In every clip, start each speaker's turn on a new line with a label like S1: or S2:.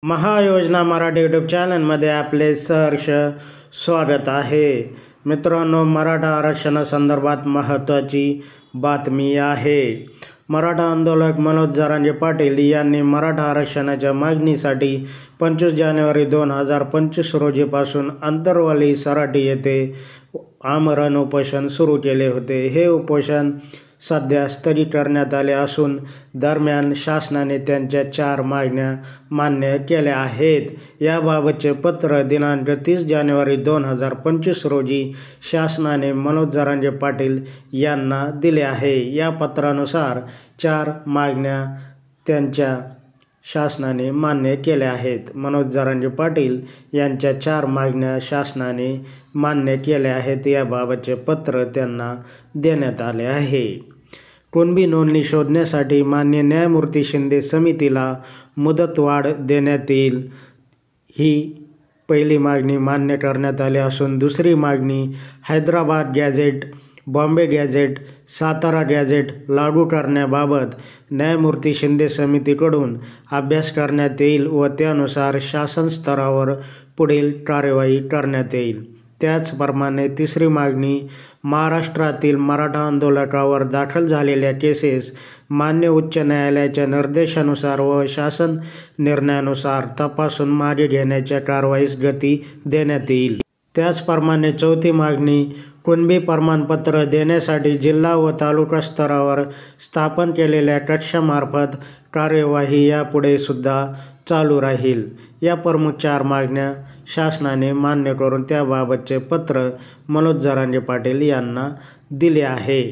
S1: महायोजना Marathi YouTube चॅनलमध्ये आपले सहर्ष स्वागत आहे. मित्रांनो, मराठा आरक्षणासंदर्भात महत्त्वाची बातमी आहे. मराठा आंदोलक मनोज जरांगे पाटील यांनी मराठा आरक्षणाच्या मागणीसाठी 25 जानेवारी 2025 रोजीपासून आंतरवाली सराटी येथे आमरण उपोषण सुरू केले होते. हे उपोषण सध्या स्थगित करण्यात आले असून दरम्यान शासनाने त्यांच्या 4 मागण्या मान्य केल्या आहेत. याबाबतचे पत्र दिनांक 30 जानेवारी 2025 रोजी शासनाने मनोज जरांगे पाटील यांना दिले आहे. या पत्रानुसार 4 मागण्या त्यांच्या शासनाने मान्य केल्या आहेत. मनोज जरांगे पाटील यांच्या 4 मागण्या शासनाने मान्य केल्या आहेत. याबाबतचे पत्र त्यांना देण्यात आले आहे. कुणबी नोंदणी शोधण्यासाठी मान्य न्यायमूर्ती शिंदे समितीला मुदतवाढ देण्यात येईल. ही पहिली मागणी मान्य करण्यात आली असून दुसरी मागणी Hyderabad gadget, Bombay gadget, Satara gadget लागू करण्याबाबत न्यायमूर्ती शिंदे समितीकडून अभ्यास करण्यात येईल व त्यानुसार शासन स्तरावर पुढील कार्यवाही करण्यात येईल. त्याचप्रमाणे तिसरी मागणी महाराष्ट्रातील मराठा आंदोलकावर दाखल झालेल्या केसेस मान्य उच्च न्यायालयाच्या निर्देशानुसार व शासन निर्णयानुसार तपासून मागे घेण्याच्या कारवाईस गती देण्यात येईल. त्याचप्रमाणे चौथी मागणी कुणबी प्रमाणपत्र देण्यासाठी जिल्हा व तालुका स्तरावर स्थापन केलेल्या कक्षामार्फत कार्यवाही यापुढे सुद्धा चालू राहील. या प्रमुख 4 मागण्या शासनाने मान्य करून त्याबाबतचे पत्र मनोज जरांगे पाटील यांना दिले आहे.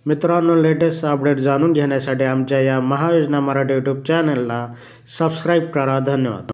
S1: मित्रांनो, लेटेस्ट अपडेट जाणून घेण्यासाठी आमच्या या महायोजना मराठी यूट्यूब चॅनलला सबस्क्राईब करा. धन्यवाद.